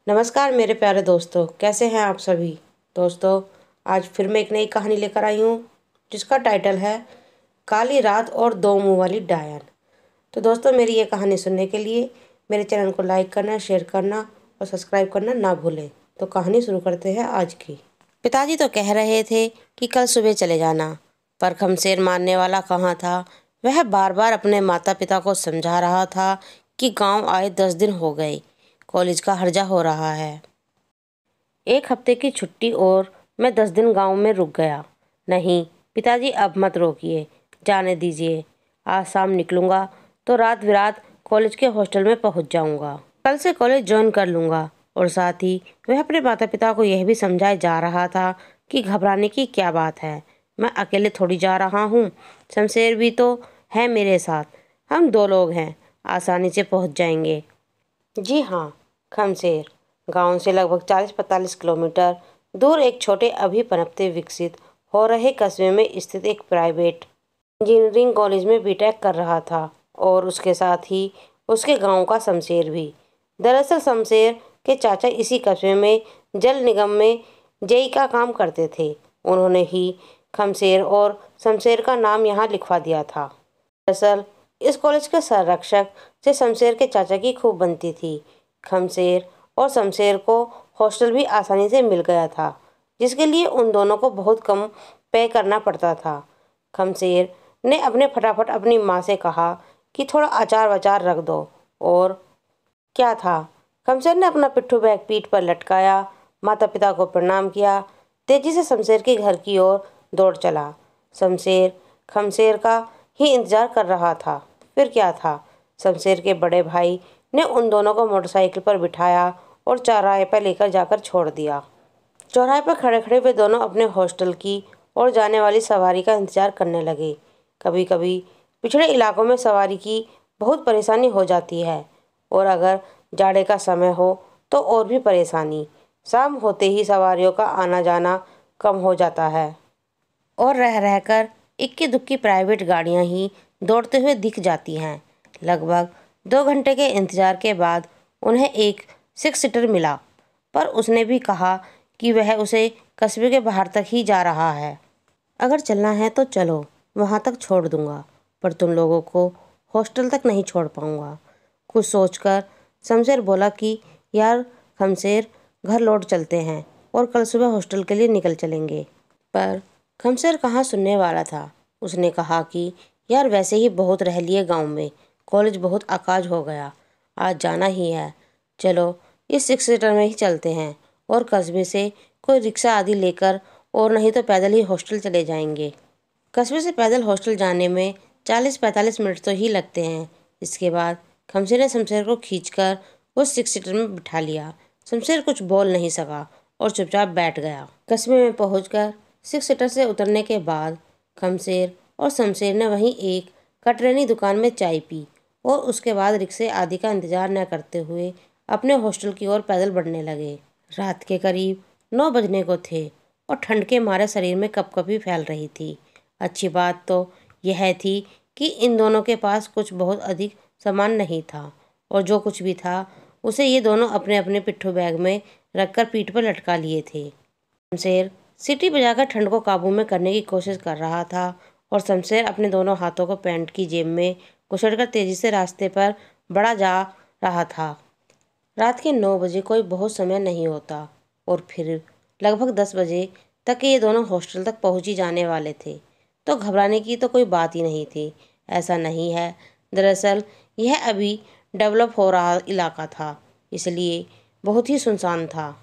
नमस्कार मेरे प्यारे दोस्तों, कैसे हैं आप सभी। दोस्तों, आज फिर मैं एक नई कहानी लेकर आई हूँ जिसका टाइटल है काली रात और दो मुंह वाली डायन। तो दोस्तों, मेरी ये कहानी सुनने के लिए मेरे चैनल को लाइक करना, शेयर करना और सब्सक्राइब करना ना भूलें। तो कहानी शुरू करते हैं आज की। पिताजी तो कह रहे थे कि कल सुबह चले जाना, पर खमशेर मानने वाला कहाँ था। वह बार बार अपने माता पिता को समझा रहा था कि गांव आए 10 दिन हो गए, कॉलेज का हर्जा हो रहा है, 1 हफ्ते की छुट्टी और मैं 10 दिन गांव में रुक गया। नहीं पिताजी, अब मत रोकिए, जाने दीजिए। आज शाम निकलूंगा तो रात बिरात कॉलेज के हॉस्टल में पहुंच जाऊंगा। कल से कॉलेज ज्वाइन कर लूंगा। और साथ ही वह अपने माता पिता को यह भी समझाए जा रहा था कि घबराने की क्या बात है, मैं अकेले थोड़ी जा रहा हूँ, शमशेर भी तो है मेरे साथ, हम 2 लोग हैं, आसानी से पहुँच जाएंगे। जी हाँ, खमशेर गांव से लगभग 40-45 किलोमीटर दूर एक छोटे अभी पनपते विकसित हो रहे कस्बे में स्थित एक प्राइवेट इंजीनियरिंग कॉलेज में बीटेक कर रहा था, और उसके साथ ही उसके गांव का शमशेर भी। दरअसल शमशेर के चाचा इसी कस्बे में जल निगम में जेई का काम करते थे। उन्होंने ही खमशेर और शमशेर का नाम यहाँ लिखवा दिया था। दरअसल इस कॉलेज के संरक्षक से शमशेर के चाचा की खूब बनती थी। खमशेर और शमशेर को हॉस्टल भी आसानी से मिल गया था, जिसके लिए उन दोनों को बहुत कम पे करना पड़ता था। खमशेर ने अपने फटाफट अपनी माँ से कहा कि थोड़ा अचार वचार रख दो, और क्या था, खमशेर ने अपना पिट्ठू बैग पीठ पर लटकाया, माता पिता को प्रणाम किया, तेजी से शमशेर के घर की ओर दौड़ चला। शमशेर खमशेर का ही इंतजार कर रहा था। फिर क्या था, शमशेर के बड़े भाई ने उन दोनों को मोटरसाइकिल पर बिठाया और चौराहे पर लेकर जाकर छोड़ दिया। चौराहे पर खड़े खड़े वे दोनों अपने हॉस्टल की और जाने वाली सवारी का इंतजार करने लगे। कभी कभी पिछड़े इलाकों में सवारी की बहुत परेशानी हो जाती है, और अगर जाड़े का समय हो तो और भी परेशानी। शाम होते ही सवारियों का आना जाना कम हो जाता है, और रह रहकर इक्की दुक्की प्राइवेट गाड़ियां ही दौड़ते हुए दिख जाती हैं। लगभग 2 घंटे के इंतजार के बाद उन्हें एक 6 सीटर मिला, पर उसने भी कहा कि वह उसे कस्बे के बाहर तक ही जा रहा है। अगर चलना है तो चलो, वहाँ तक छोड़ दूंगा, पर तुम लोगों को हॉस्टल तक नहीं छोड़ पाऊंगा। कुछ सोचकर शमशेर बोला कि यार खमशेर, घर लौट चलते हैं और कल सुबह हॉस्टल के लिए निकल चलेंगे। पर खमशेर कहाँ सुनने वाला था। उसने कहा कि यार वैसे ही बहुत रह लिए गांव में, कॉलेज बहुत अकाज हो गया, आज जाना ही है, चलो इस 6 सीटर में ही चलते हैं और कस्बे से कोई रिक्शा आदि लेकर, और नहीं तो पैदल ही हॉस्टल चले जाएंगे। कस्बे से पैदल हॉस्टल जाने में 40-45 मिनट तो ही लगते हैं। इसके बाद खमशेर ने शमशेर को खींचकर उस 6 सीटर में बिठा लिया। शमशेर कुछ बोल नहीं सका और चुपचाप बैठ गया। कस्बे में पहुंचकर 6 सीटर से उतरने के बाद खमशेर और शमशेर ने वहीं एक कटरैनी दुकान में चाय पी, और उसके बाद रिक्शे आदि का इंतजार न करते हुए अपने हॉस्टल की ओर पैदल बढ़ने लगे। रात के करीब 9 बजने को थे और ठंड के मारे शरीर में कपकपी फैल रही थी। अच्छी बात तो यह थी कि इन दोनों के पास कुछ बहुत अधिक सामान नहीं था, और जो कुछ भी था उसे ये दोनों अपने अपने पिट्ठू बैग में रखकर पीठ पर लटका लिए थे। शमशेर सीटी बजाकर ठंड को काबू में करने की कोशिश कर रहा था, और शमशेर अपने दोनों हाथों को पैंट की जेब में कुचलकर तेजी से रास्ते पर बढ़ा जा रहा था। रात के 9 बजे कोई बहुत समय नहीं होता, और फिर लगभग 10 बजे तक ये दोनों हॉस्टल तक पहुंच ही जाने वाले थे। तो घबराने की तो कोई बात ही नहीं थी। ऐसा नहीं है, दरअसल यह अभी डेवलप हो रहा इलाका था, इसलिए बहुत ही सुनसान था।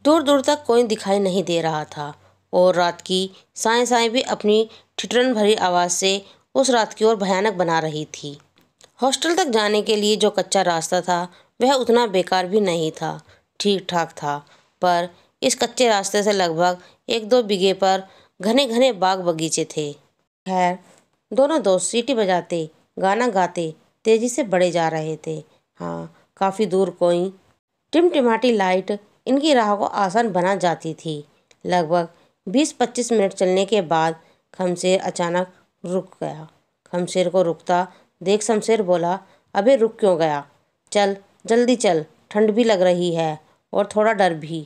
दूर दूर तक कोई दिखाई नहीं दे रहा था, और रात की साएं साएं भी अपनी ठिठुरन भरी आवाज़ से उस रात की ओर भयानक बना रही थी। हॉस्टल तक जाने के लिए जो कच्चा रास्ता था वह उतना बेकार भी नहीं था, ठीक ठाक था, पर इस कच्चे रास्ते से लगभग 1-2 बीघे पर घने घने बाग बगीचे थे। खैर, दोनों दोस्त सीटी बजाते गाना गाते तेजी से बढ़े जा रहे थे। हाँ, काफ़ी दूर कोई टिमटिमाटी लाइट इनकी राह को आसान बना जाती थी। लगभग 20-25 मिनट चलने के बाद खमशेर अचानक रुक गया। खमशेर को रुकता देख शमशेर बोला, अबे रुक क्यों गया, चल जल्दी चल, ठंड भी लग रही है और थोड़ा डर भी।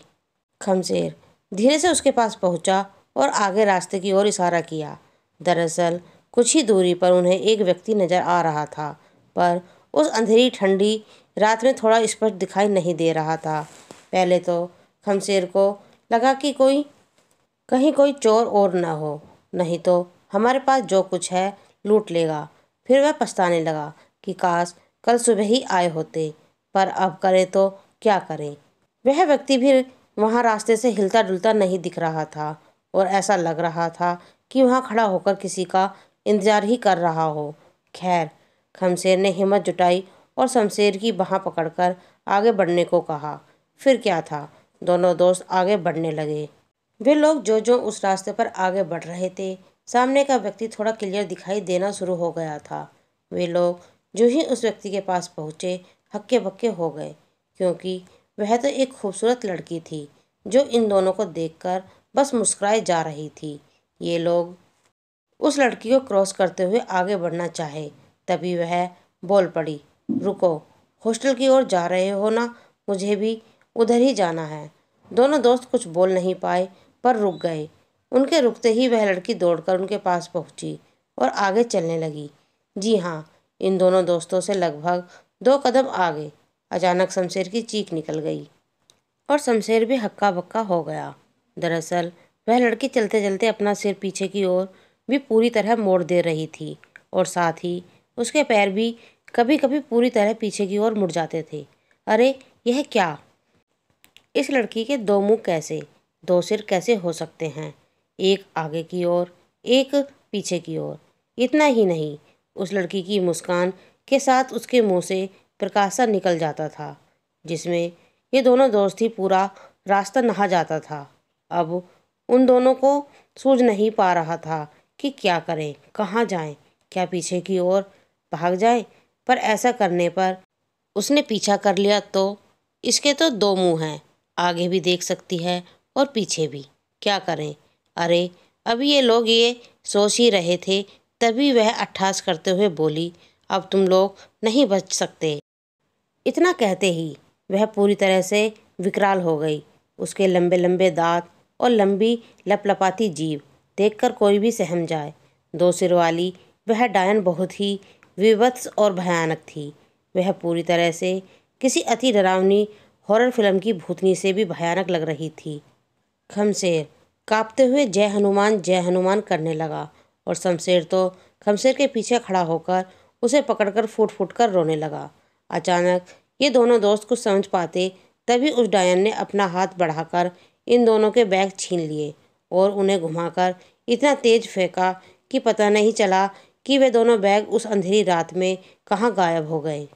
खमशेर धीरे से उसके पास पहुंचा और आगे रास्ते की ओर इशारा किया। दरअसल कुछ ही दूरी पर उन्हें एक व्यक्ति नजर आ रहा था, पर उस अंधेरी ठंडी रात में थोड़ा स्पष्ट दिखाई नहीं दे रहा था। पहले तो खमशेर को लगा कि कहीं कोई चोर और न हो, नहीं तो हमारे पास जो कुछ है लूट लेगा। फिर वह पछताने लगा कि काश कल सुबह ही आए होते, पर अब करे तो क्या करें। वह व्यक्ति भी वहाँ रास्ते से हिलता डुलता नहीं दिख रहा था और ऐसा लग रहा था कि वहाँ खड़ा होकर किसी का इंतजार ही कर रहा हो। खैर, खमशेर ने हिम्मत जुटाई और शमशेर की बाँह पकड़कर आगे बढ़ने को कहा। फिर क्या था, दोनों दोस्त आगे बढ़ने लगे। वे लोग जो जो उस रास्ते पर आगे बढ़ रहे थे, सामने का व्यक्ति थोड़ा क्लियर दिखाई देना शुरू हो गया था। वे लोग जो ही उस व्यक्ति के पास पहुँचे, हक्के बक्के हो गए, क्योंकि वह तो एक खूबसूरत लड़की थी जो इन दोनों को देखकर बस मुस्कुराए जा रही थी। ये लोग उस लड़की को क्रॉस करते हुए आगे बढ़ना चाहे, तभी वह बोल पड़ी, रुको, हॉस्टल की ओर जा रहे हो ना, मुझे भी उधर ही जाना है। दोनों दोस्त कुछ बोल नहीं पाए, पर रुक गए। उनके रुकते ही वह लड़की दौड़कर उनके पास पहुंची और आगे चलने लगी। जी हाँ, इन दोनों दोस्तों से लगभग 2 कदम आगे अचानक शमशेर की चीख निकल गई और शमशेर भी हक्का बक्का हो गया। दरअसल वह लड़की चलते चलते अपना सिर पीछे की ओर भी पूरी तरह मोड़ दे रही थी और साथ ही उसके पैर भी कभी कभी पूरी तरह पीछे की ओर मुड़ जाते थे। अरे यह क्या! इस लड़की के 2 मुंह कैसे, 2 सिर कैसे हो सकते हैं? एक आगे की ओर, एक पीछे की ओर। इतना ही नहीं, उस लड़की की मुस्कान के साथ उसके मुंह से प्रकाश सा निकल जाता था, जिसमें ये दोनों दोस्त ही पूरा रास्ता नहा जाता था। अब उन दोनों को सूझ नहीं पा रहा था कि क्या करें, कहाँ जाएं, क्या पीछे की ओर भाग जाएं? पर ऐसा करने पर उसने पीछा कर लिया तो इसके तो 2 मुंह हैं, आगे भी देख सकती है और पीछे भी, क्या करें? अरे अभी ये लोग ये सोच ही रहे थे, तभी वह अट्ठास करते हुए बोली, अब तुम लोग नहीं बच सकते। इतना कहते ही वह पूरी तरह से विकराल हो गई। उसके लंबे लंबे दांत और लंबी लपलपाती जीभ देखकर कोई भी सहम जाए। 2 सिर वाली वह डायन बहुत ही विभत्स और भयानक थी। वह पूरी तरह से किसी अति डरावनी हॉरर फिल्म की भूतनी से भी भयानक लग रही थी। खमशेर कांपते हुए जय हनुमान करने लगा और शमशेर तो खमशेर के पीछे खड़ा होकर उसे पकड़कर फूट फूट कर रोने लगा। अचानक ये दोनों दोस्त कुछ समझ पाते तभी उस डायन ने अपना हाथ बढ़ाकर इन दोनों के बैग छीन लिए और उन्हें घुमाकर इतना तेज फेंका कि पता नहीं चला कि वे दोनों बैग उस अंधेरी रात में कहाँ गायब हो गए।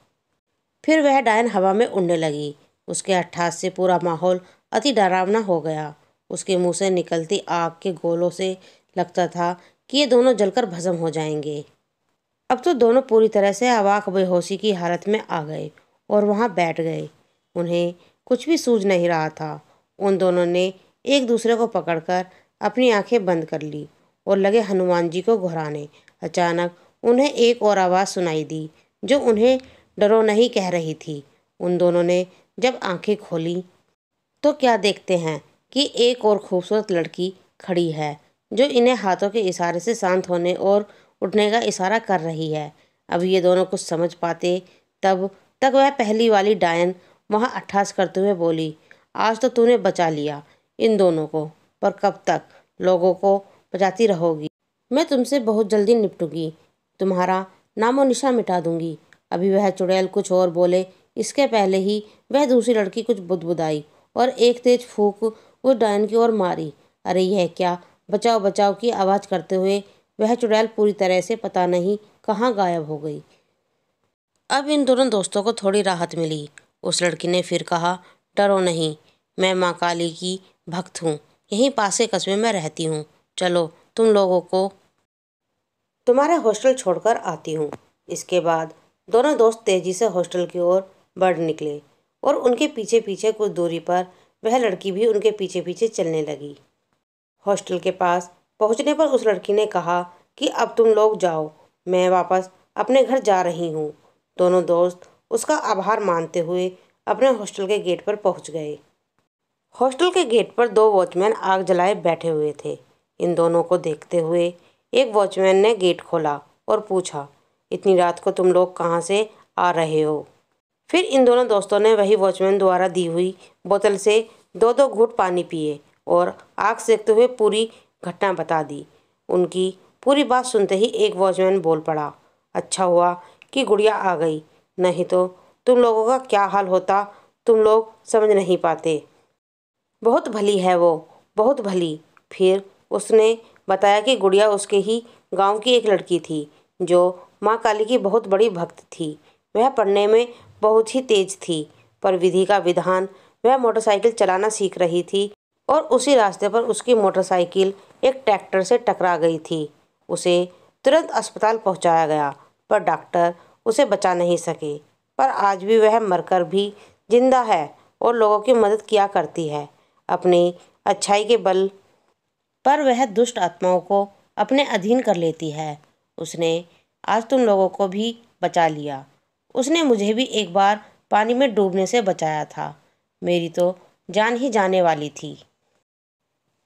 फिर वह डायन हवा में उड़ने लगी। उसके अट्ठास से पूरा माहौल अति डरावना हो गया। उसके मुंह से निकलती आग के गोलों से लगता था कि ये दोनों जलकर भस्म हो जाएंगे। अब तो दोनों पूरी तरह से अवाक बेहोशी की हालत में आ गए और वहाँ बैठ गए। उन्हें कुछ भी सूझ नहीं रहा था। उन दोनों ने एक दूसरे को पकड़कर अपनी आंखें बंद कर ली और लगे हनुमान जी को घुराने। अचानक उन्हें एक और आवाज़ सुनाई दी जो उन्हें डरो नहीं कह रही थी। उन दोनों ने जब आंखें खोली तो क्या देखते हैं कि एक और खूबसूरत लड़की खड़ी है जो इन्हें हाथों के इशारे से शांत होने और उठने का इशारा कर रही है। अब ये दोनों कुछ समझ पाते तब तक वह पहली वाली डायन वहाँ अट्ठास करते हुए बोली, आज तो तूने बचा लिया इन दोनों को, पर कब तक लोगों को बचाती रहोगी? मैं तुमसे बहुत जल्दी निपटूंगी, तुम्हारा नामो निशा मिटा दूंगी। अभी वह चुड़ैल कुछ और बोले, इसके पहले ही वह दूसरी लड़की कुछ बुदबुदाई और एक तेज फूंक उस डायन की ओर मारी। अरे यह क्या! बचाओ बचाओ की आवाज़ करते हुए वह चुड़ैल पूरी तरह से पता नहीं कहाँ गायब हो गई। अब इन दोनों दोस्तों को थोड़ी राहत मिली। उस लड़की ने फिर कहा, डरो नहीं, मैं माँ काली की भक्त हूँ, यहीं पास के कस्बे में रहती हूँ। चलो तुम लोगों को तुम्हारे हॉस्टल छोड़कर आती हूँ। इसके बाद दोनों दोस्त तेजी से हॉस्टल की ओर बढ़ निकले और उनके पीछे पीछे कुछ दूरी पर वह लड़की भी उनके पीछे पीछे चलने लगी। हॉस्टल के पास पहुंचने पर उस लड़की ने कहा कि अब तुम लोग जाओ, मैं वापस अपने घर जा रही हूँ। दोनों दोस्त उसका आभार मानते हुए अपने हॉस्टल के गेट पर पहुंच गए। हॉस्टल के गेट पर दो वॉचमैन आग जलाए बैठे हुए थे। इन दोनों को देखते हुए एक वॉचमैन ने गेट खोला और पूछा, इतनी रात को तुम लोग कहाँ से आ रहे हो? फिर इन दोनों दोस्तों ने वही वॉचमैन द्वारा दी हुई बोतल से दो दो घूंट पानी पिए और आग सेकते हुए पूरी घटना बता दी। उनकी पूरी बात सुनते ही एक वॉचमैन बोल पड़ा, अच्छा हुआ कि गुड़िया आ गई, नहीं तो तुम लोगों का क्या हाल होता, तुम लोग समझ नहीं पाते। बहुत भली है वो, बहुत भली। फिर उसने बताया कि गुड़िया उसके ही गांव की एक लड़की थी जो माँ काली की बहुत बड़ी भक्त थी। वह पढ़ने में बहुत ही तेज थी, पर विधि का विधान वह मोटरसाइकिल चलाना सीख रही थी और उसी रास्ते पर उसकी मोटरसाइकिल एक ट्रैक्टर से टकरा गई थी। उसे तुरंत अस्पताल पहुंचाया गया, पर डॉक्टर उसे बचा नहीं सके। पर आज भी वह मरकर भी जिंदा है और लोगों की मदद किया करती है। अपनी अच्छाई के बल पर वह दुष्ट आत्माओं को अपने अधीन कर लेती है। उसने आज तुम लोगों को भी बचा लिया। उसने मुझे भी एक बार पानी में डूबने से बचाया था। मेरी तो जान ही जाने वाली थी।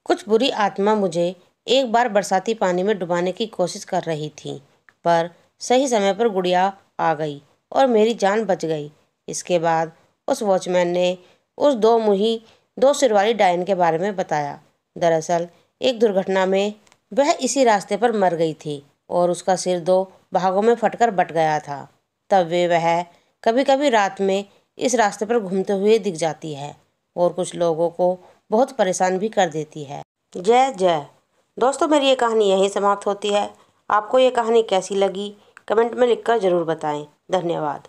कुछ बुरी आत्मा मुझे एक बार बरसाती पानी में डुबाने की कोशिश कर रही थी, पर सही समय पर गुड़िया आ गई और मेरी जान बच गई। इसके बाद उस वॉचमैन ने उस दो मुही दो सिर वाली डायन के बारे में बताया। दरअसल एक दुर्घटना में वह इसी रास्ते पर मर गई थी और उसका सिर दो भागों में फटकर बट गया था। तब वह कभी कभी रात में इस रास्ते पर घूमते हुए दिख जाती है और कुछ लोगों को बहुत परेशान भी कर देती है। जय जय। दोस्तों, मेरी ये कहानी यहीं समाप्त होती है। आपको ये कहानी कैसी लगी कमेंट में लिखकर ज़रूर बताएं। धन्यवाद।